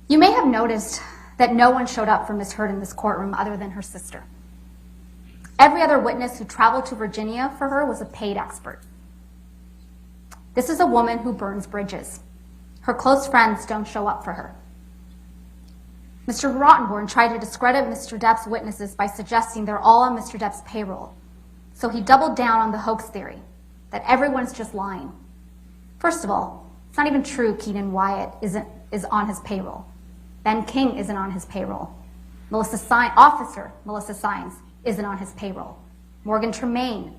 You may have noticed that no one showed up for Ms. Heard in this courtroom other than her sister. Every other witness who traveled to Virginia for her was a paid expert. This is a woman who burns bridges. Her close friends don't show up for her. Mr. Rottenborn tried to discredit Mr. Depp's witnesses by suggesting they're all on Mr. Depp's payroll. So he doubled down on the hoax theory, that everyone's just lying. First of all, it's not even true Keenan Wyatt is on his payroll. Ben King isn't on his payroll. Officer Melissa Sines isn't on his payroll. Morgan Tremaine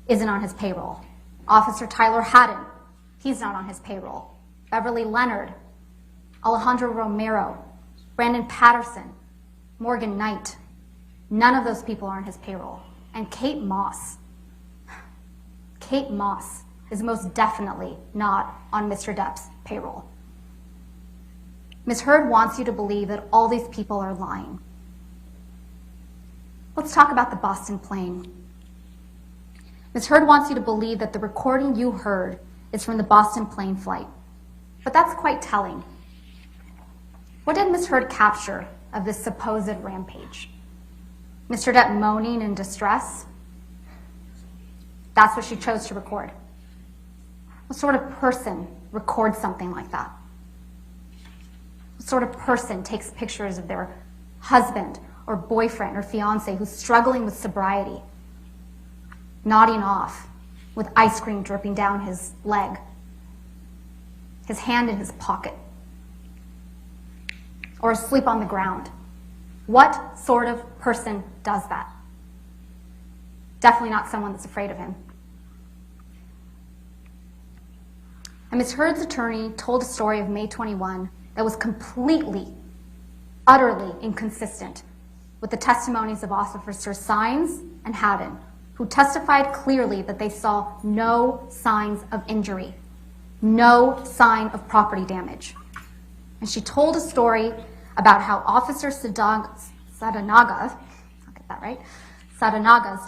isn't on his payroll. Officer Tyler Haddon, he's not on his payroll. Beverly Leonard, Alejandro Romero, Brandon Patterson, Morgan Knight, none of those people are on his payroll. And Kate Moss is most definitely not on Mr. Depp's payroll. Ms. Heard wants you to believe that all these people are lying. Let's talk about the Boston plane. Ms. Heard wants you to believe that the recording you heard is from the Boston plane flight. But that's quite telling. What did Ms. Heard capture of this supposed rampage? Mr. Depp moaning in distress? That's what she chose to record. What sort of person records something like that? What sort of person takes pictures of their husband or boyfriend or fiance who's struggling with sobriety, nodding off with ice cream dripping down his leg, his hand in his pocket, or asleep on the ground? What sort of person does that? Definitely not someone that's afraid of him. And Ms. Heard's attorney told a story of May 21 that was completely, utterly inconsistent with the testimonies of Officers Sines and Haddon, who testified clearly that they saw no signs of injury, no sign of property damage. And she told a story about how Officer Sadanaga's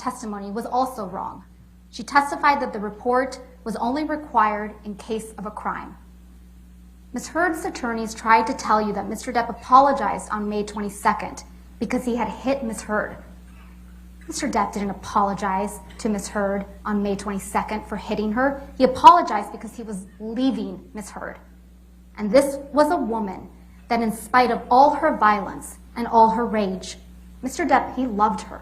testimony was also wrong. She testified that the report was only required in case of a crime. Ms. Heard's attorneys tried to tell you that Mr. Depp apologized on May 22nd because he had hit Ms. Heard. Mr. Depp didn't apologize to Ms. Heard on May 22nd for hitting her. He apologized because he was leaving Ms. Heard. And this was a woman that, in spite of all her violence and all her rage, Mr. Depp, he loved her.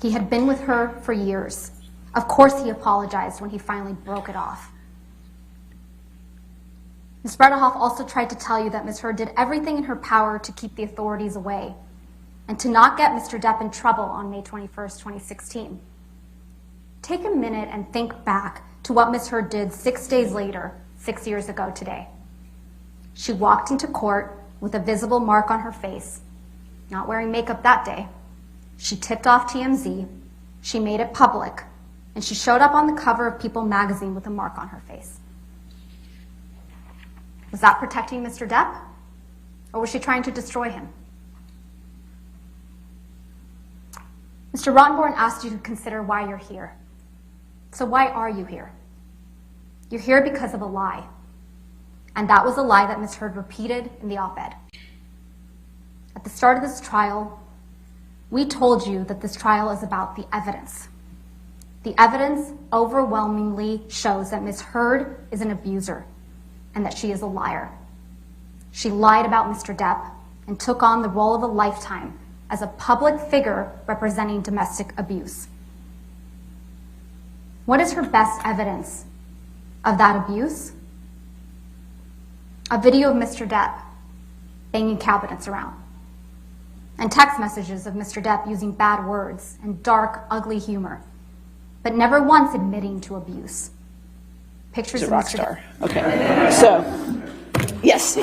He had been with her for years. Of course he apologized when he finally broke it off. Ms. Bredehoff also tried to tell you that Ms. Heard did everything in her power to keep the authorities away and to not get Mr. Depp in trouble on May 21st, 2016. Take a minute and think back to what Ms. Heard did 6 days later, 6 years ago today. She walked into court with a visible mark on her face, not wearing makeup that day. She tipped off TMZ, she made it public, and she showed up on the cover of People magazine with a mark on her face. Was that protecting Mr. Depp? Or was she trying to destroy him? Mr. Rottenborn asked you to consider why you're here. So why are you here? You're here because of a lie. And that was a lie that Ms. Heard repeated in the op-ed. At the start of this trial, we told you that this trial is about the evidence. The evidence overwhelmingly shows that Ms. Heard is an abuser and that she is a liar. She lied about Mr. Depp and took on the role of a lifetime as a public figure representing domestic abuse. What is her best evidence of that abuse? A video of Mr. Depp banging cabinets around, and text messages of Mr. Depp using bad words and dark, ugly humor, but never once admitting to abuse. Pictures He's of a rock Mr. star. Depp. Okay. So, yes.